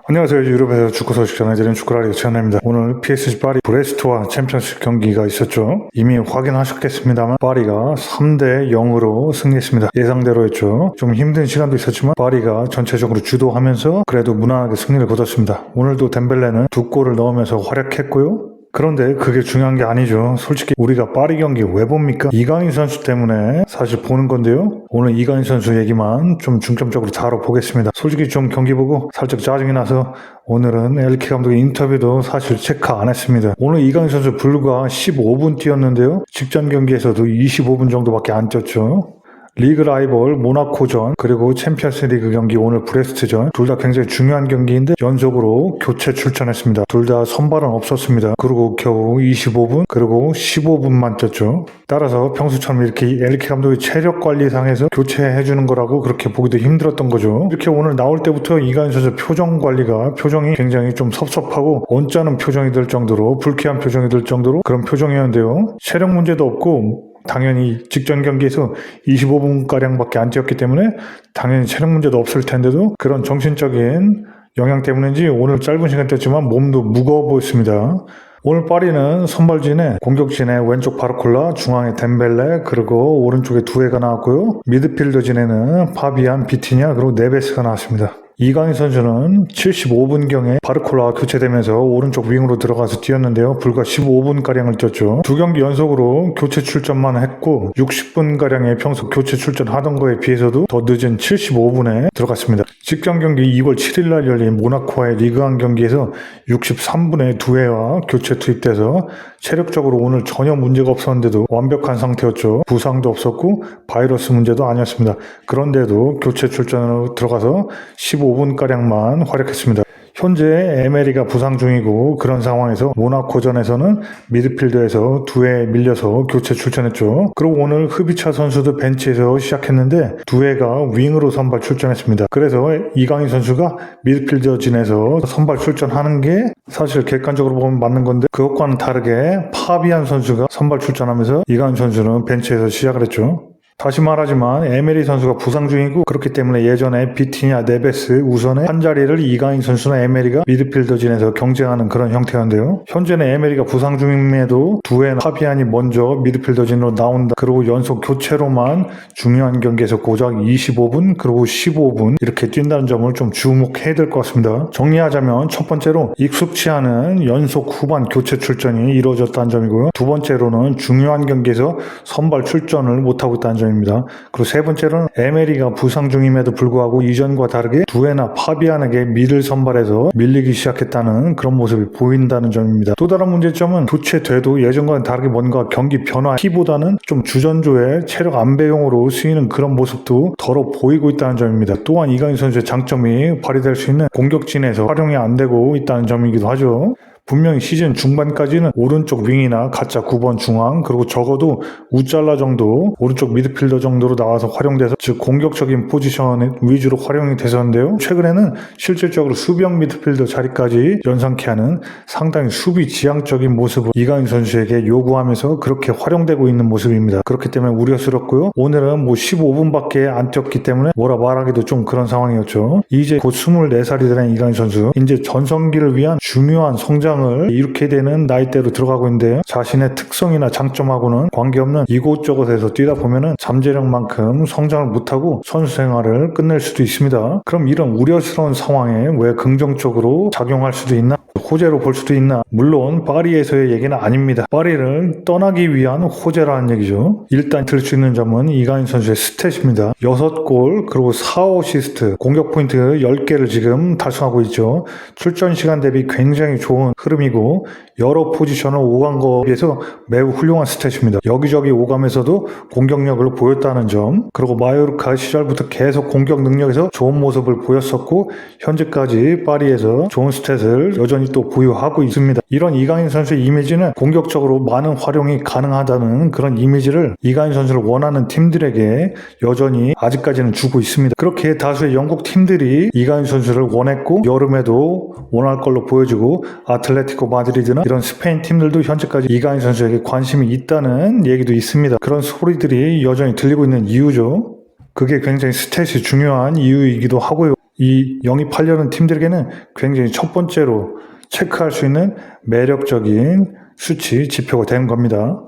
안녕하세요. 유럽에서 축구 소식 전해드리는 축구라디오 최현아입니다. 오늘 PSG 파리 브레스트와 챔피언십 경기가 있었죠. 이미 확인하셨겠습니다만 파리가 3대 0으로 승리했습니다. 예상대로였죠. 좀 힘든 시간도 있었지만 파리가 전체적으로 주도하면서 그래도 무난하게 승리를 거뒀습니다. 오늘도 덴벨레는 2골을 넣으면서 활약했고요. 그런데 그게 중요한 게 아니죠. 솔직히 우리가 파리 경기 왜 봅니까? 이강인 선수 때문에 사실 보는 건데요. 오늘 이강인 선수 얘기만 좀 중점적으로 다뤄보겠습니다. 솔직히 좀 경기 보고 살짝 짜증이 나서 오늘은 엘케 감독의 인터뷰도 사실 체크 안 했습니다. 오늘 이강인 선수 불과 15분 뛰었는데요. 직전 경기에서도 25분 정도밖에 안 뛰었죠. 리그 라이벌 모나코전 그리고 챔피언스 리그 경기 오늘 브레스트전 둘 다 굉장히 중요한 경기인데 연속으로 교체 출전했습니다. 둘 다 선발은 없었습니다. 그리고 겨우 25분 그리고 15분만 뛰었죠. 따라서 평소처럼 이렇게 엘케 감독의 체력 관리상에서 교체해주는 거라고 그렇게 보기도 힘들었던 거죠. 이렇게 오늘 나올 때부터 이강인 선수 표정이 굉장히 좀 섭섭하고 언짢은 표정이 들 정도로 불쾌한 표정이 들 정도로 그런 표정이었는데요. 체력 문제도 없고 당연히 직전 경기에서 25분가량밖에 안 뛰었기 때문에 당연히 체력 문제도 없을 텐데도 그런 정신적인 영향 때문인지 오늘 짧은 시간 뛰었지만 몸도 무거워 보였습니다. 오늘 파리는 선발진에 공격진에 왼쪽 바르콜라, 중앙에 덴벨레, 그리고 오른쪽에 두에가 나왔고요. 미드필더진에는 파비안, 비티냐, 그리고 네베스가 나왔습니다. 이강인 선수는 75분경에 바르콜라와 교체되면서 오른쪽 윙으로 들어가서 뛰었는데요. 불과 15분가량을 뛰었죠. 두 경기 연속으로 교체 출전만 했고 60분가량의 평소 교체 출전하던 거에 비해서도 더 늦은 75분에 들어갔습니다. 직전 경기 2월 7일날 열린 모나코와의 리그1 경기에서 63분에 두에와 교체 투입돼서 체력적으로 오늘 전혀 문제가 없었는데도 완벽한 상태였죠. 부상도 없었고 바이러스 문제도 아니었습니다. 그런데도 교체 출전으로 들어가서 15분가량만 활약했습니다. 현재 에메리가 부상 중이고 그런 상황에서 모나코전에서는 미드필더에서 두에 밀려서 교체 출전했죠. 그리고 오늘 흐비차 선수도 벤치에서 시작했는데 두에가 윙으로 선발 출전했습니다. 그래서 이강인 선수가 미드필더진에서 선발 출전하는 게 사실 객관적으로 보면 맞는 건데 그것과는 다르게 파비안 선수가 선발 출전하면서 이강인 선수는 벤치에서 시작을 했죠. 다시 말하지만 에메리 선수가 부상 중이고 그렇기 때문에 예전에 비티냐, 네베스 우선의 한 자리를 이강인 선수나 에메리가 미드필더진에서 경쟁하는 그런 형태였는데요. 현재는 에메리가 부상 중임에도 두에 파비안이 먼저 미드필더진으로 나온다. 그리고 연속 교체로만 중요한 경기에서 고작 25분 그리고 15분 이렇게 뛴다는 점을 좀 주목해야 될 것 같습니다. 정리하자면 첫 번째로 익숙치 않은 연속 후반 교체 출전이 이루어졌다는 점이고요. 두 번째로는 중요한 경기에서 선발 출전을 못하고 있다는 점 입니다. 그리고 세 번째로는 에메리가 부상 중임에도 불구하고 이전과 다르게 두에나 파비안에게 미를 선발해서 밀리기 시작했다는 그런 모습이 보인다는 점입니다. 또 다른 문제점은 교체돼도 예전과는 다르게 뭔가 경기 변화키보다는 좀 주전조의 체력 안배용으로 쓰이는 그런 모습도 덜어 보이고 있다는 점입니다. 또한 이강인 선수의 장점이 발휘될 수 있는 공격진에서 활용이 안 되고 있다는 점이기도 하죠. 분명히 시즌 중반까지는 오른쪽 윙이나 가짜 9번 중앙 그리고 적어도 우잘라 정도 오른쪽 미드필더 정도로 나와서 활용돼서 즉 공격적인 포지션 위주로 활용이 됐었는데요. 최근에는 실질적으로 수비형 미드필더 자리까지 연상케 하는 상당히 수비 지향적인 모습을 이강인 선수에게 요구하면서 그렇게 활용되고 있는 모습입니다. 그렇기 때문에 우려스럽고요. 오늘은 15분밖에 안 뛰었기 때문에 뭐라 말하기도 좀 그런 상황이었죠. 이제 곧 24살이 된 이강인 선수 이제 전성기를 위한 중요한 성장 을 이렇게 되는 나이대로 들어가고 있는데요. 자신의 특성이나 장점하고는 관계없는 이곳저곳에서 뛰다 보면은 잠재력만큼 성장을 못하고 선수 생활을 끝낼 수도 있습니다. 그럼 이런 우려스러운 상황에 왜 긍정적으로 작용할 수도 있나? 호재로 볼 수도 있나? 물론 파리에서의 얘기는 아닙니다. 파리를 떠나기 위한 호재라는 얘기죠. 일단 들 수 있는 점은 이강인 선수의 스탯입니다. 6골 그리고 4어시스트 공격 포인트 10개를 지금 달성하고 있죠. 출전 시간 대비 굉장히 좋은 흐름이고 여러 포지션을 오간 거에 비해서 매우 훌륭한 스탯입니다. 여기저기 오가면서도 공격력을 보였다는 점 그리고 마요르카 시절부터 계속 공격 능력에서 좋은 모습을 보였었고 현재까지 파리에서 좋은 스탯을 여전히 또 보유하고 있습니다. 이런 이강인 선수의 이미지는 공격적으로 많은 활용이 가능하다는 그런 이미지를 이강인 선수를 원하는 팀들에게 여전히 아직까지는 주고 있습니다. 그렇게 다수의 영국 팀들이 이강인 선수를 원했고 여름에도 원할 걸로 보여지고 아틀레티코 마드리드나 이런 스페인 팀들도 현재까지 이강인 선수에게 관심이 있다는 얘기도 있습니다. 그런 소리들이 여전히 들리고 있는 이유죠. 그게 굉장히 스탯이 중요한 이유이기도 하고요. 이 영입하려는 팀들에게는 굉장히 첫 번째로 체크할 수 있는 매력적인 수치, 지표가 되는 겁니다.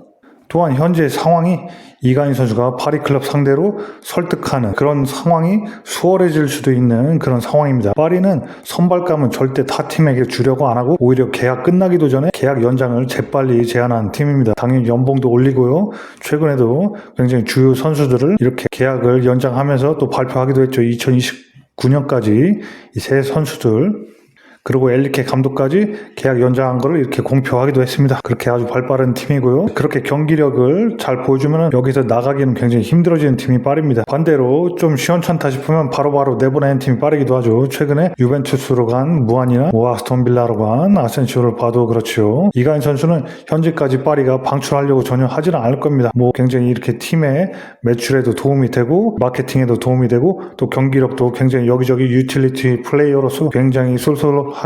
또한 현재 상황이 이강인 선수가 파리 클럽 상대로 설득하는 그런 상황이 수월해질 수도 있는 그런 상황입니다. 파리는 선발감은 절대 타 팀에게 주려고 안 하고 오히려 계약 끝나기도 전에 계약 연장을 재빨리 제안한 팀입니다. 당연히 연봉도 올리고요. 최근에도 굉장히 주요 선수들을 이렇게 계약을 연장하면서 또 발표하기도 했죠. 2029년까지 이 세 선수들 그리고 엘리케 감독까지 계약 연장한 거를 이렇게 공표하기도 했습니다. 그렇게 아주 발빠른 팀이고요. 그렇게 경기력을 잘 보여주면 여기서 나가기는 굉장히 힘들어지는 팀이 파리입니다. 반대로 좀 시원찮다 싶으면 바로바로 내보내는 팀이 파리기도 하죠. 최근에 유벤투스로 간 무안이나 아스톤 빌라로 간 아센시오를 봐도 그렇죠. 이강인 선수는 현재까지 파리가 방출하려고 전혀 하지는 않을 겁니다. 굉장히 이렇게 팀의 매출에도 도움이 되고 마케팅에도 도움이 되고 또 경기력도 굉장히 여기저기 유틸리티 플레이어로서 굉장히 쏠쏠하게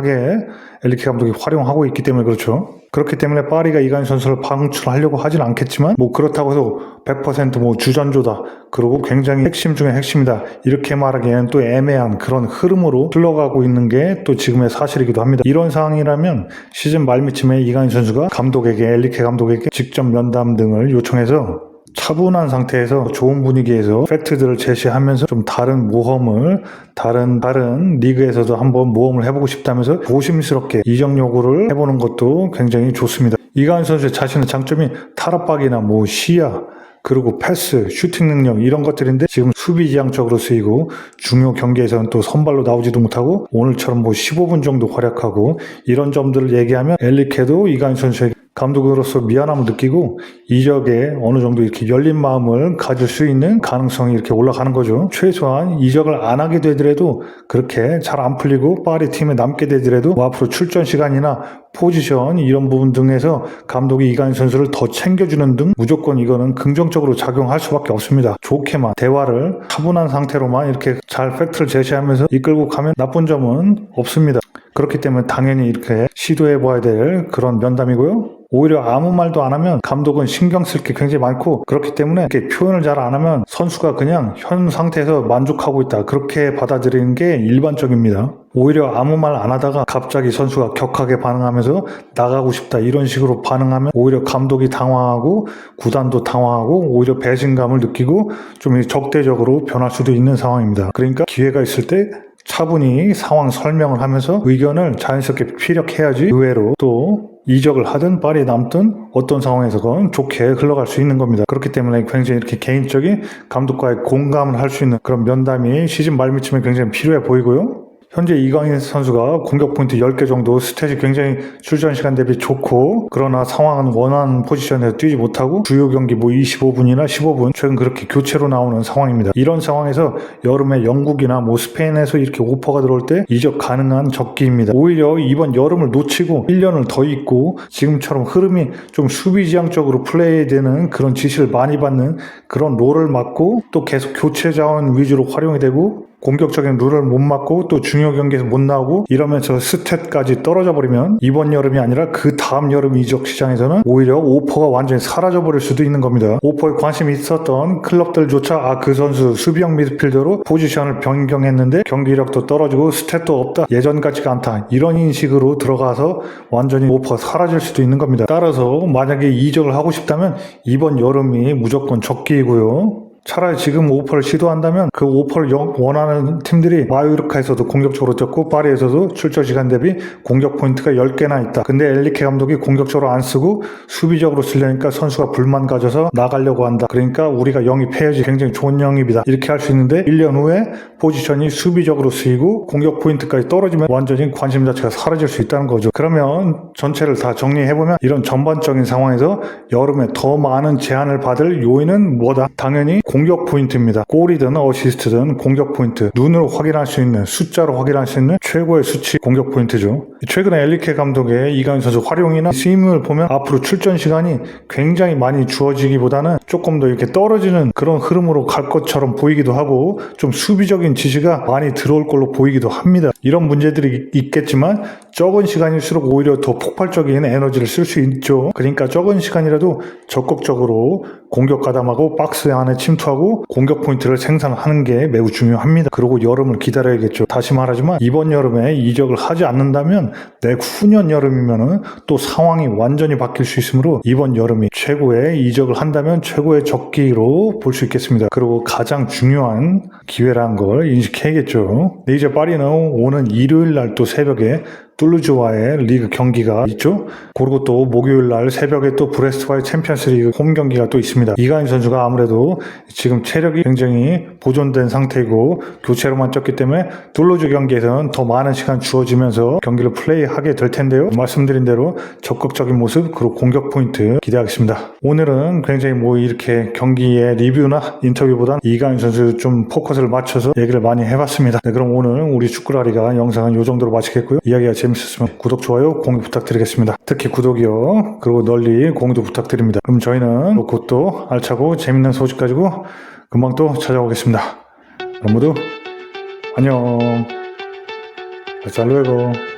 엘리케 감독이 활용하고 있기 때문에 그렇죠. 그렇기 때문에 파리가 이강인 선수를 방출하려고 하진 않겠지만 그렇다고 해서 100% 주전조다. 그리고 굉장히 핵심 중에 핵심이다. 이렇게 말하기에는 또 애매한 그런 흐름으로 흘러가고 있는 게 또 지금의 사실이기도 합니다. 이런 상황이라면 시즌 말미쯤에 이강인 선수가 감독에게 엘리케 감독에게 직접 면담 등을 요청해서 차분한 상태에서 좋은 분위기에서 팩트들을 제시하면서 좀 다른 모험을 다른 리그에서도 한번 모험을 해보고 싶다면서 조심스럽게 이적 요구를 해보는 것도 굉장히 좋습니다. 이강인 선수의 자신의 장점이 탈압박이나 시야 그리고 패스, 슈팅 능력 이런 것들인데 지금 수비 지향적으로 쓰이고 중요 경기에서는 또 선발로 나오지도 못하고 오늘처럼 15분 정도 활약하고 이런 점들을 얘기하면 엘리케도 이강인 선수에게 감독으로서 미안함을 느끼고 이적에 어느 정도 이렇게 열린 마음을 가질 수 있는 가능성이 이렇게 올라가는 거죠. 최소한 이적을 안 하게 되더라도 그렇게 잘 안 풀리고 파리 팀에 남게 되더라도 앞으로 출전 시간이나 포지션 이런 부분 등에서 감독이 이강인 선수를 더 챙겨주는 등 무조건 이거는 긍정적으로 작용할 수밖에 없습니다. 좋게만 대화를 차분한 상태로만 이렇게 잘 팩트를 제시하면서 이끌고 가면 나쁜 점은 없습니다. 그렇기 때문에 당연히 이렇게 시도해봐야 될 그런 면담이고요. 오히려 아무 말도 안 하면 감독은 신경 쓸 게 굉장히 많고 그렇기 때문에 이렇게 표현을 잘 안 하면 선수가 그냥 현 상태에서 만족하고 있다. 그렇게 받아들이는 게 일반적입니다. 오히려 아무 말 안 하다가 갑자기 선수가 격하게 반응하면서 나가고 싶다 이런 식으로 반응하면 오히려 감독이 당황하고 구단도 당황하고 오히려 배신감을 느끼고 좀 적대적으로 변할 수도 있는 상황입니다. 그러니까 기회가 있을 때 차분히 상황 설명을 하면서 의견을 자연스럽게 피력해야지 의외로 또 이적을 하든 파리에 남든 어떤 상황에서건 좋게 흘러갈 수 있는 겁니다. 그렇기 때문에 굉장히 이렇게 개인적인 감독과의 공감을 할 수 있는 그런 면담이 시즌 말미쯤에 굉장히 필요해 보이고요. 현재 이강인 선수가 공격 포인트 10개 정도 스탯이 굉장히 출전 시간 대비 좋고 그러나 상황은 원하는 포지션에서 뛰지 못하고 주요 경기 25분이나 15분 최근 그렇게 교체로 나오는 상황입니다. 이런 상황에서 여름에 영국이나 스페인에서 이렇게 오퍼가 들어올 때 이적 가능한 적기입니다. 오히려 이번 여름을 놓치고 1년을 더 있고 지금처럼 흐름이 좀 수비지향적으로 플레이되는 그런 지시를 많이 받는 그런 롤을 맡고 또 계속 교체 자원 위주로 활용이 되고 공격적인 룰을 못 맞고 또 중요 경기에서 못 나오고 이러면서 스탯까지 떨어져 버리면 이번 여름이 아니라 그 다음 여름 이적 시장에서는 오히려 오퍼가 완전히 사라져 버릴 수도 있는 겁니다. 오퍼에 관심이 있었던 클럽들조차 그 선수 수비형 미드필더로 포지션을 변경했는데 경기력도 떨어지고 스탯도 없다, 예전 같지가 않다 이런 인식으로 들어가서 완전히 오퍼가 사라질 수도 있는 겁니다. 따라서 만약에 이적을 하고 싶다면 이번 여름이 무조건 적기이고요. 차라리 지금 오퍼를 시도한다면 그 오퍼를 원하는 팀들이 마요르카에서도 공격적으로 뛰었고 파리에서도 출전 시간 대비 공격 포인트가 10개나 있다. 근데 엘리케 감독이 공격적으로 안 쓰고 수비적으로 쓰려니까 선수가 불만 가져서 나가려고 한다. 그러니까 우리가 영입해야지 굉장히 좋은 영입이다. 이렇게 할 수 있는데 1년 후에 포지션이 수비적으로 쓰이고 공격 포인트까지 떨어지면 완전히 관심 자체가 사라질 수 있다는 거죠. 그러면 전체를 다 정리해보면 이런 전반적인 상황에서 여름에 더 많은 제한을 받을 요인은 뭐다? 당연히 공격 포인트입니다. 골이든 어시스트든 공격 포인트, 눈으로 확인할 수 있는 숫자로 확인할 수 있는 최고의 수치 공격 포인트죠. 최근에 엘리케 감독의 이강인 선수 활용이나 쓰임을 보면 앞으로 출전 시간이 굉장히 많이 주어지기보다는 조금 더 이렇게 떨어지는 그런 흐름으로 갈 것처럼 보이기도 하고 좀 수비적인 지시가 많이 들어올 걸로 보이기도 합니다. 이런 문제들이 있겠지만 적은 시간일수록 오히려 더 폭발적인 에너지를 쓸 수 있죠. 그러니까 적은 시간이라도 적극적으로 공격 가담하고 박스 안에 침투하고 공격 포인트를 생산하는 게 매우 중요합니다. 그리고 여름을 기다려야겠죠. 다시 말하지만 이번 여름에 이적을 하지 않는다면 내후년 여름이면은 또 상황이 완전히 바뀔 수 있으므로 이번 여름이 최고의 이적을 한다면 최고의 적기로 볼 수 있겠습니다. 그리고 가장 중요한 기회라는 걸 인식해야겠죠. 이제 파리는 오는 일요일 날 또 새벽에 툴루즈와의 리그 경기가 있죠. 그리고 또 목요일 날 새벽에 또 브레스트와의 챔피언스 리그 홈 경기가 또 있습니다. 이강인 선수가 아무래도 지금 체력이 굉장히 보존된 상태이고 교체로만 쪘기 때문에 툴루즈 경기에서는 더 많은 시간 주어지면서 경기를 플레이하게 될 텐데요. 말씀드린 대로 적극적인 모습 그리고 공격 포인트 기대하겠습니다. 오늘은 굉장히 이렇게 경기의 리뷰나 인터뷰보다 이강인 선수 좀 포커스를 맞춰서 얘기를 많이 해봤습니다. 네, 그럼 오늘 우리 축구라리가 영상은 이 정도로 마치겠고요. 이야기가 재밌었으면 구독, 좋아요, 공유 부탁드리겠습니다. 특히 구독이요. 그리고 널리 공유도 부탁드립니다. 그럼 저희는 곧 또 알차고 재밌는 소식 가지고 금방 또 찾아오겠습니다. 그럼 모두 안녕. Hasta luego.